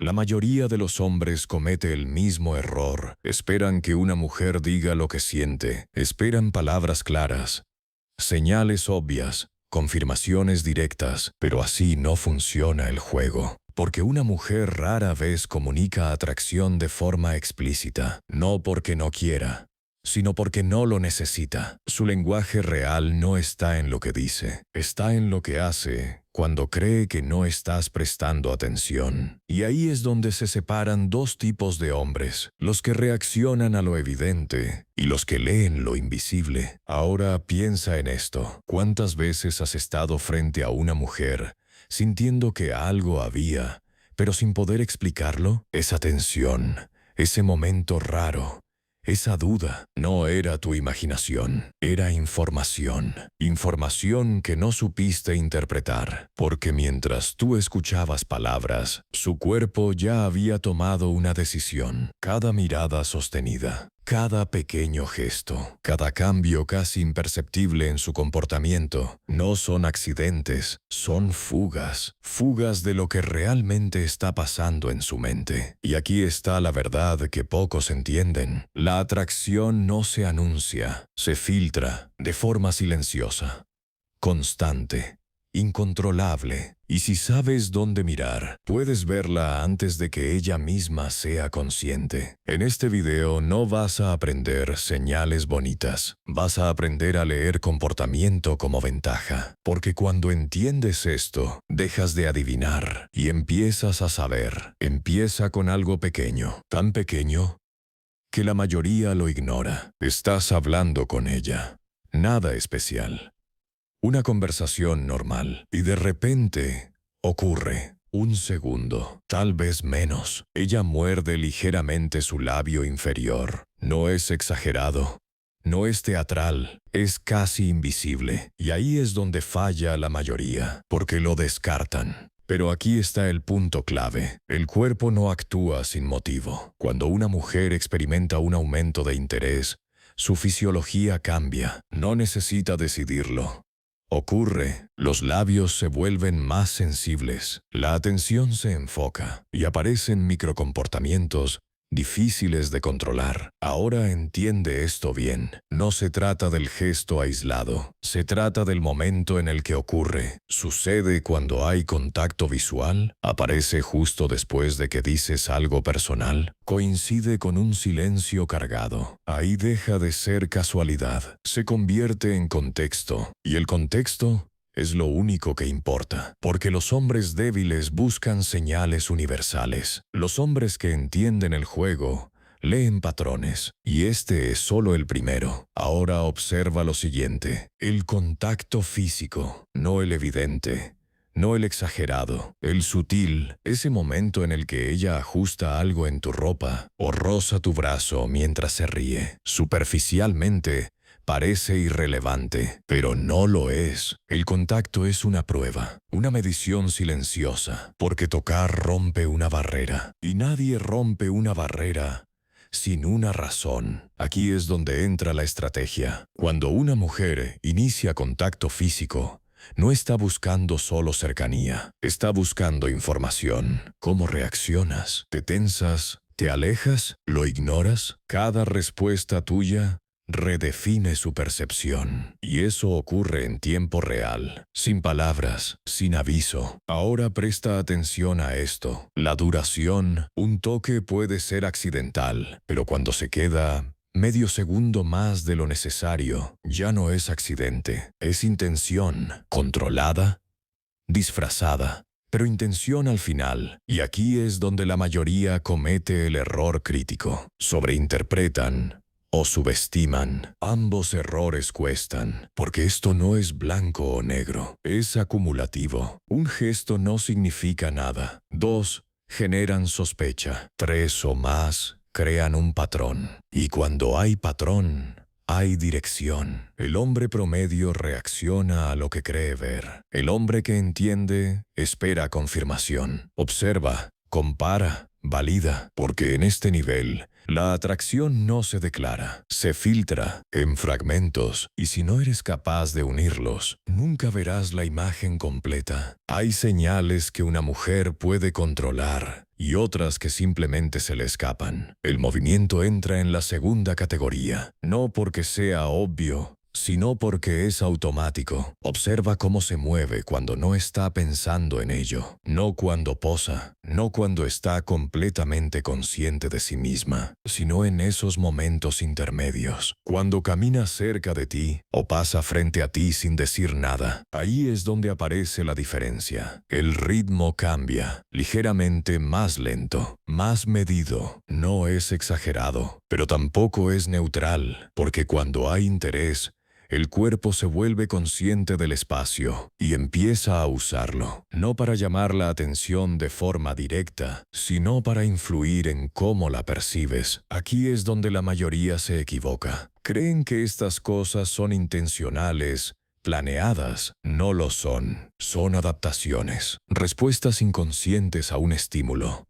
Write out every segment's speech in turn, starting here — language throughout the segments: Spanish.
La mayoría de los hombres comete el mismo error. Esperan que una mujer diga lo que siente. Esperan palabras claras, señales obvias, confirmaciones directas, pero así no funciona el juego. Porque una mujer rara vez comunica atracción de forma explícita, no porque no quiera, sino porque no lo necesita. Su lenguaje real no está en lo que dice, está en lo que hace cuando cree que no estás prestando atención. Y ahí es donde se separan dos tipos de hombres, los que reaccionan a lo evidente y los que leen lo invisible. Ahora piensa en esto. ¿Cuántas veces has estado frente a una mujer sintiendo que algo había, pero sin poder explicarlo? Esa tensión, ese momento raro, esa duda, no era tu imaginación, era información. Información que no supiste interpretar, porque mientras tú escuchabas palabras, su cuerpo ya había tomado una decisión. Cada mirada sostenida, cada pequeño gesto, cada cambio casi imperceptible en su comportamiento, no son accidentes, son fugas. Fugas de lo que realmente está pasando en su mente. Y aquí está la verdad que pocos entienden. La atracción no se anuncia, se filtra de forma silenciosa, constante, incontrolable. Y si sabes dónde mirar, puedes verla antes de que ella misma sea consciente. En este video no vas a aprender señales bonitas, vas a aprender a leer comportamiento como ventaja. Porque cuando entiendes esto, dejas de adivinar y empiezas a saber. Empieza con algo pequeño, tan pequeño que la mayoría lo ignora. Estás hablando con ella. Nada especial. Una conversación normal. Y de repente ocurre. Un segundo, tal vez menos. Ella muerde ligeramente su labio inferior. No es exagerado. No es teatral. Es casi invisible. Y ahí es donde falla la mayoría. Porque lo descartan. Pero aquí está el punto clave. El cuerpo no actúa sin motivo. Cuando una mujer experimenta un aumento de interés, su fisiología cambia. No necesita decidirlo. Ocurre, los labios se vuelven más sensibles, la atención se enfoca y aparecen microcomportamientos difíciles de controlar. Ahora entiende esto bien. No se trata del gesto aislado, se trata del momento en el que ocurre. Sucede cuando hay contacto visual, aparece justo después de que dices algo personal, coincide con un silencio cargado. Ahí deja de ser casualidad, se convierte en contexto, y el contexto es lo único que importa, porque los hombres débiles buscan señales universales. Los hombres que entienden el juego leen patrones, y este es solo el primero. Ahora observa lo siguiente: el contacto físico, no el evidente, no el exagerado, el sutil, ese momento en el que ella ajusta algo en tu ropa o roza tu brazo mientras se ríe. Superficialmente, parece irrelevante, pero no lo es. El contacto es una prueba, una medición silenciosa, porque tocar rompe una barrera, y nadie rompe una barrera sin una razón. Aquí es donde entra la estrategia. Cuando una mujer inicia contacto físico, no está buscando solo cercanía, está buscando información. ¿Cómo reaccionas? ¿Te tensas? ¿Te alejas? ¿Lo ignoras? Cada respuesta tuya redefine su percepción. Y eso ocurre en tiempo real, sin palabras, sin aviso. Ahora presta atención a esto. La duración, un toque puede ser accidental, pero cuando se queda medio segundo más de lo necesario, ya no es accidente, es intención, controlada, disfrazada, pero intención al final. Y aquí es donde la mayoría comete el error crítico. Sobreinterpretan o subestiman. Ambos errores cuestan, porque esto no es blanco o negro, es acumulativo. Un gesto no significa nada. Dos, generan sospecha. Tres o más crean un patrón. Y cuando hay patrón, hay dirección. El hombre promedio reacciona a lo que cree ver. El hombre que entiende espera confirmación. Observa, compara, valida, porque en este nivel, la atracción no se declara, se filtra en fragmentos, y si no eres capaz de unirlos, nunca verás la imagen completa. Hay señales que una mujer puede controlar y otras que simplemente se le escapan. El movimiento entra en la segunda categoría, no porque sea obvio, sino porque es automático. Observa cómo se mueve cuando no está pensando en ello, no cuando posa, no cuando está completamente consciente de sí misma, sino en esos momentos intermedios, cuando camina cerca de ti o pasa frente a ti sin decir nada. Ahí es donde aparece la diferencia. El ritmo cambia, ligeramente más lento, más medido. No es exagerado, pero tampoco es neutral, porque cuando hay interés, el cuerpo se vuelve consciente del espacio y empieza a usarlo, no para llamar la atención de forma directa, sino para influir en cómo la percibes. Aquí es donde la mayoría se equivoca. Creen que estas cosas son intencionales, planeadas. No lo son. Son adaptaciones, respuestas inconscientes a un estímulo.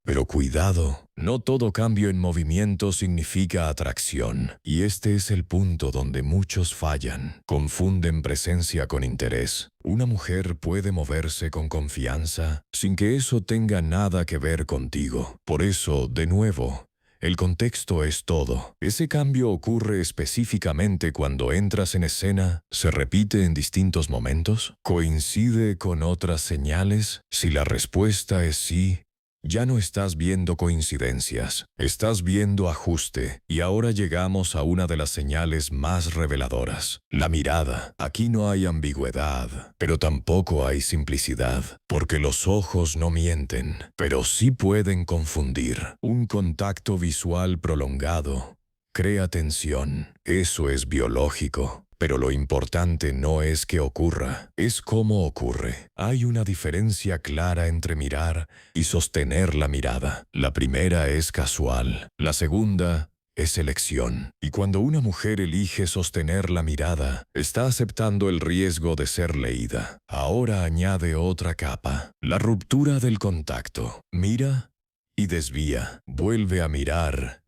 Pero cuidado, no todo cambio en movimiento significa atracción, y este es el punto donde muchos fallan. Confunden presencia con interés. Una mujer puede moverse con confianza sin que eso tenga nada que ver contigo. Por eso, de nuevo, el contexto es todo. Ese cambio ocurre específicamente cuando entras en escena, se repite en distintos momentos, coincide con otras señales. Si la respuesta es sí, ya no estás viendo coincidencias, estás viendo ajuste. Y ahora llegamos a una de las señales más reveladoras: la mirada. Aquí no hay ambigüedad, pero tampoco hay simplicidad, porque los ojos no mienten, pero sí pueden confundir. Un contacto visual prolongado crea tensión. Eso es biológico. Pero lo importante no es que ocurra, es cómo ocurre. Hay una diferencia clara entre mirar y sostener la mirada. La primera es casual, la segunda es elección. Y cuando una mujer elige sostener la mirada, está aceptando el riesgo de ser leída. Ahora añade otra capa: la ruptura del contacto. Mira y desvía, vuelve a mirar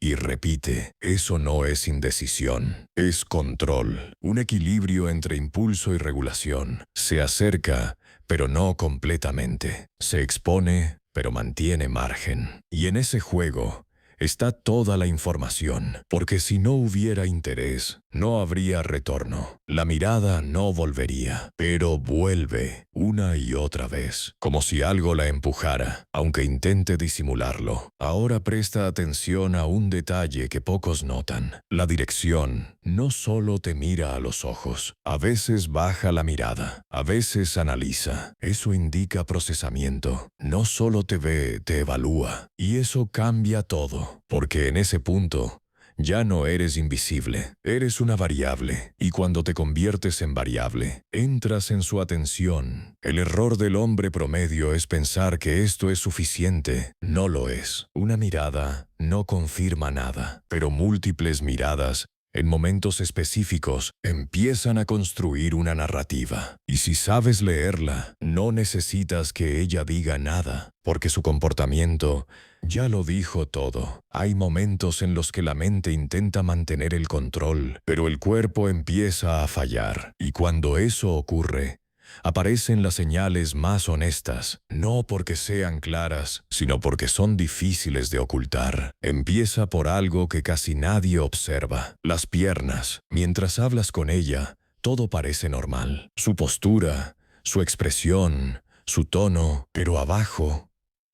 y repite. Eso no es indecisión, es control, un equilibrio entre impulso y regulación. Se acerca, pero no completamente. Se expone, pero mantiene margen. Y en ese juego está toda la información, porque si no hubiera interés, no habría retorno. La mirada no volvería, pero vuelve una y otra vez, como si algo la empujara, aunque intente disimularlo. Ahora presta atención a un detalle que pocos notan. La dirección. No solo te mira a los ojos, a veces baja la mirada, a veces analiza. Eso indica procesamiento. No solo te ve, te evalúa. Y eso cambia todo, porque en ese punto ya no eres invisible, eres una variable, y cuando te conviertes en variable, entras en su atención. El error del hombre promedio es pensar que esto es suficiente. No lo es. Una mirada no confirma nada, pero múltiples miradas en momentos específicos empiezan a construir una narrativa. Y si sabes leerla, no necesitas que ella diga nada, porque su comportamiento ya lo dijo todo. Hay momentos en los que la mente intenta mantener el control, pero el cuerpo empieza a fallar. Y cuando eso ocurre, aparecen las señales más honestas, no porque sean claras, sino porque son difíciles de ocultar. Empieza por algo que casi nadie observa: las piernas. Mientras hablas con ella, todo parece normal. Su postura, su expresión, su tono, pero abajo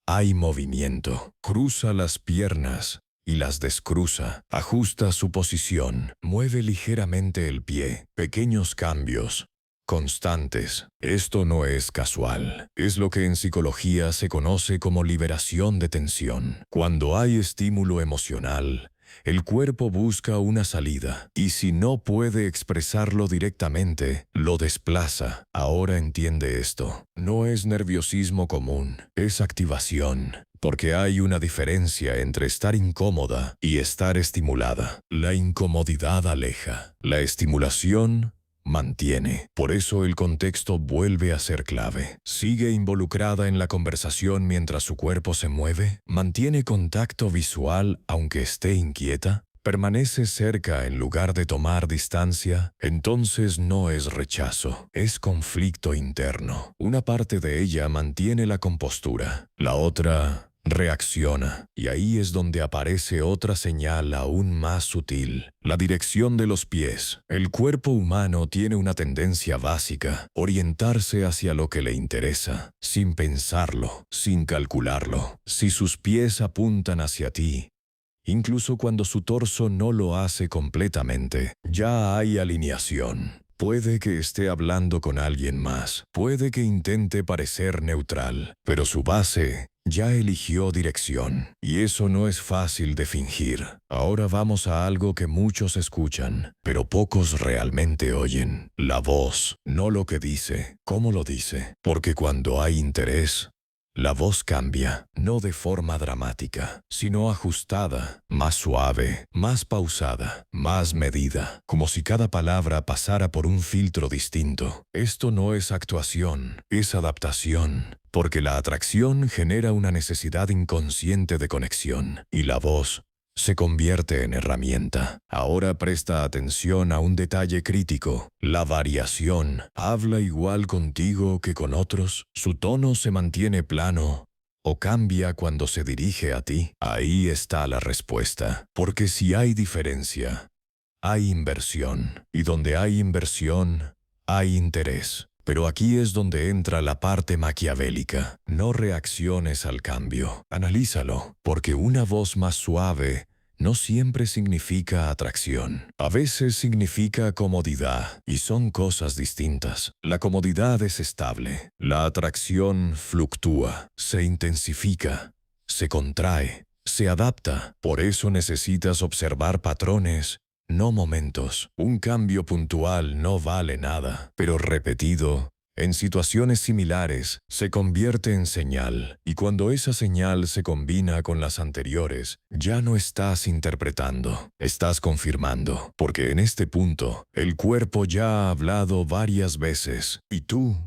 hay movimiento. Cruza las piernas y las descruza. Ajusta su posición. Mueve ligeramente el pie. Pequeños cambios constantes. Esto no es casual. Es lo que en psicología se conoce como liberación de tensión. Cuando hay estímulo emocional, el cuerpo busca una salida, y si no puede expresarlo directamente, lo desplaza. Ahora entiende esto. No es nerviosismo común, es activación. Porque hay una diferencia entre estar incómoda y estar estimulada. La incomodidad aleja. La estimulación mantiene. Por eso el contexto vuelve a ser clave. Sigue involucrada en la conversación mientras su cuerpo se mueve. Mantiene contacto visual aunque esté inquieta. Permanece cerca en lugar de tomar distancia. Entonces no es rechazo, es conflicto interno. Una parte de ella mantiene la compostura, la otra reacciona, y ahí es donde aparece otra señal aún más sutil: la dirección de los pies. El cuerpo humano tiene una tendencia básica: orientarse hacia lo que le interesa, sin pensarlo, sin calcularlo. Si sus pies apuntan hacia ti, incluso cuando su torso no lo hace completamente, ya hay alineación. Puede que esté hablando con alguien más, puede que intente parecer neutral, pero su base ya eligió dirección, y eso no es fácil de fingir. Ahora vamos a algo que muchos escuchan, pero pocos realmente oyen: la voz, no lo que dice, cómo lo dice, porque cuando hay interés, la voz cambia, no de forma dramática, sino ajustada, más suave, más pausada, más medida, como si cada palabra pasara por un filtro distinto. Esto no es actuación, es adaptación, porque la atracción genera una necesidad inconsciente de conexión, y la voz se convierte en herramienta. Ahora presta atención a un detalle crítico: la variación. ¿Habla igual contigo que con otros? ¿Su tono se mantiene plano o cambia cuando se dirige a ti? Ahí está la respuesta. Porque si hay diferencia, hay inversión. Y donde hay inversión, hay interés. Pero aquí es donde entra la parte maquiavélica. No reacciones al cambio. Analízalo, porque una voz más suave no siempre significa atracción. A veces significa comodidad, y son cosas distintas. La comodidad es estable. La atracción fluctúa, se intensifica, se contrae, se adapta. Por eso necesitas observar patrones, no momentos. Un cambio puntual no vale nada, pero repetido, en situaciones similares, se convierte en señal, y cuando esa señal se combina con las anteriores, ya no estás interpretando, estás confirmando, porque en este punto, el cuerpo ya ha hablado varias veces, y tú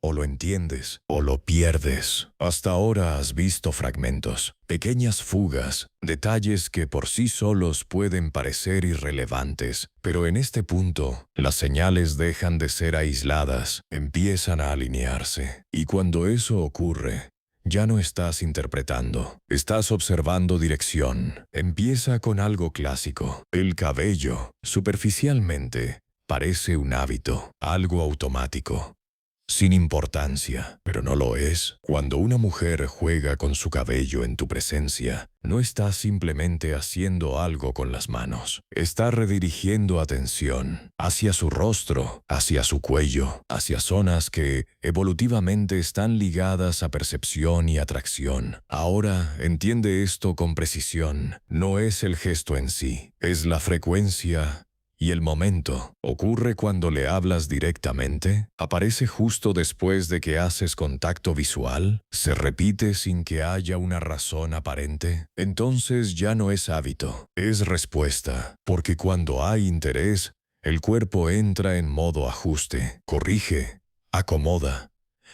o lo entiendes o lo pierdes. Hasta ahora has visto fragmentos, pequeñas fugas, detalles que por sí solos pueden parecer irrelevantes, pero en este punto, las señales dejan de ser aisladas, empiezan a alinearse. Y cuando eso ocurre, ya no estás interpretando, estás observando dirección. Empieza con algo clásico: el cabello. Superficialmente, parece un hábito, algo automático, sin importancia, pero no lo es. Cuando una mujer juega con su cabello en tu presencia, no está simplemente haciendo algo con las manos. Está redirigiendo atención hacia su rostro, hacia su cuello, hacia zonas que evolutivamente están ligadas a percepción y atracción. Ahora entiende esto con precisión. No es el gesto en sí, es la frecuencia y el momento. ¿Ocurre cuando le hablas directamente? ¿Aparece justo después de que haces contacto visual? ¿Se repite sin que haya una razón aparente? Entonces ya no es hábito, es respuesta. Porque cuando hay interés, el cuerpo entra en modo ajuste, corrige, acomoda,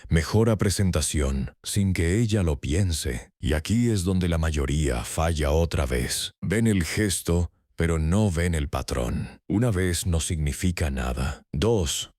mejora presentación, sin que ella lo piense. Y aquí es donde la mayoría falla otra vez. Ven el gesto, pero no ven el patrón. Una vez no significa nada. 2.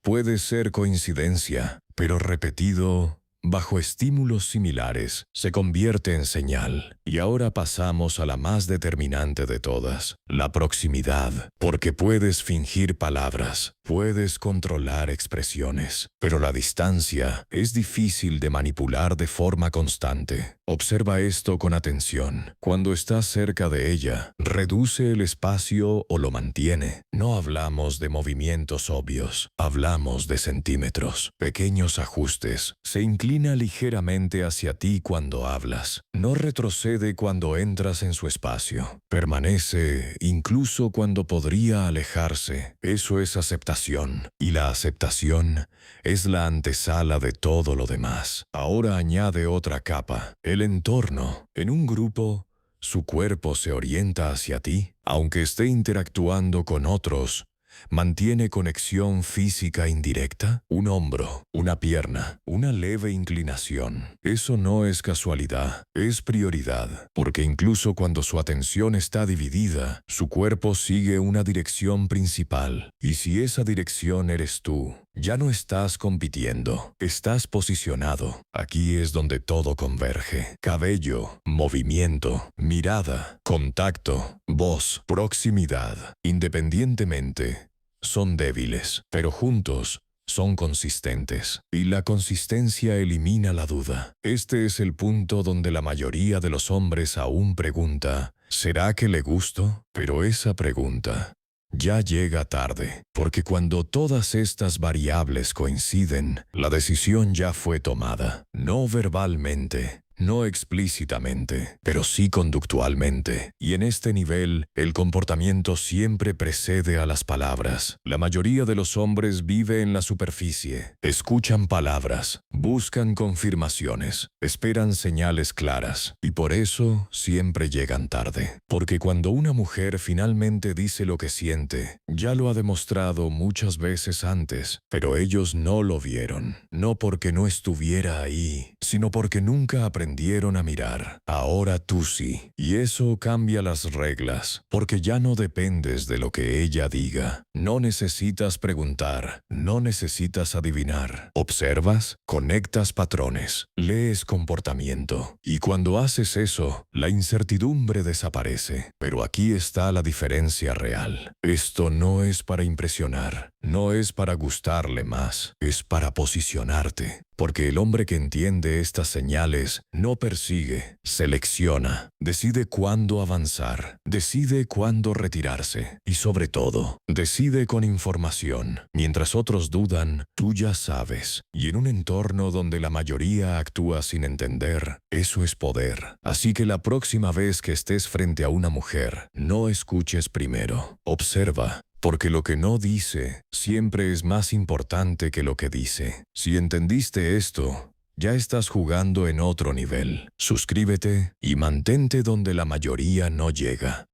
Puede ser coincidencia, pero repetido, bajo estímulos similares, se convierte en señal. Y ahora pasamos a la más determinante de todas: la proximidad. Porque puedes fingir palabras, puedes controlar expresiones, pero la distancia es difícil de manipular de forma constante. Observa esto con atención. Cuando estás cerca de ella, reduce el espacio o lo mantiene. No hablamos de movimientos obvios, hablamos de centímetros, pequeños ajustes. Se inclina ligeramente hacia ti cuando hablas. No retrocede cuando entras en su espacio. Permanece incluso cuando podría alejarse. Eso es aceptación. Y la aceptación es la antesala de todo lo demás. Ahora añade otra capa: el entorno. En un grupo, su cuerpo se orienta hacia ti, aunque esté interactuando con otros. mantiene conexión física indirecta, un hombro, una pierna, una leve inclinación. Eso no es casualidad, es prioridad, porque incluso cuando su atención está dividida, su cuerpo sigue una dirección principal. Y si esa dirección eres tú, ya no estás compitiendo, estás posicionado. Aquí es donde todo converge. Cabello, movimiento, mirada, contacto, voz, proximidad. Independientemente, son débiles, pero juntos son consistentes. Y la consistencia elimina la duda. Este es el punto donde la mayoría de los hombres aún pregunta, ¿será que le gusto? Pero esa pregunta ya llega tarde, porque cuando todas estas variables coinciden, la decisión ya fue tomada, no verbalmente, no explícitamente, pero sí conductualmente. Y en este nivel, el comportamiento siempre precede a las palabras. La mayoría de los hombres vive en la superficie, escuchan palabras, buscan confirmaciones, esperan señales claras, y por eso siempre llegan tarde. Porque cuando una mujer finalmente dice lo que siente, ya lo ha demostrado muchas veces antes, pero ellos no lo vieron, no porque no estuviera ahí, sino porque nunca aprendieron a mirar. Ahora tú sí. Y eso cambia las reglas, porque ya no dependes de lo que ella diga. No necesitas preguntar, no necesitas adivinar. Observas, conectas patrones, lees comportamiento. Y cuando haces eso, la incertidumbre desaparece. Pero aquí está la diferencia real. Esto no es para impresionar, no es para gustarle más, es para posicionarte. Porque el hombre que entiende estas señales no persigue, selecciona, decide cuándo avanzar, decide cuándo retirarse y sobre todo, decide con información. Mientras otros dudan, tú ya sabes. Y en un entorno donde la mayoría actúa sin entender, eso es poder. Así que la próxima vez que estés frente a una mujer, no escuches primero, observa. Porque lo que no dice siempre es más importante que lo que dice. Si entendiste esto, ya estás jugando en otro nivel. Suscríbete y mantente donde la mayoría no llega.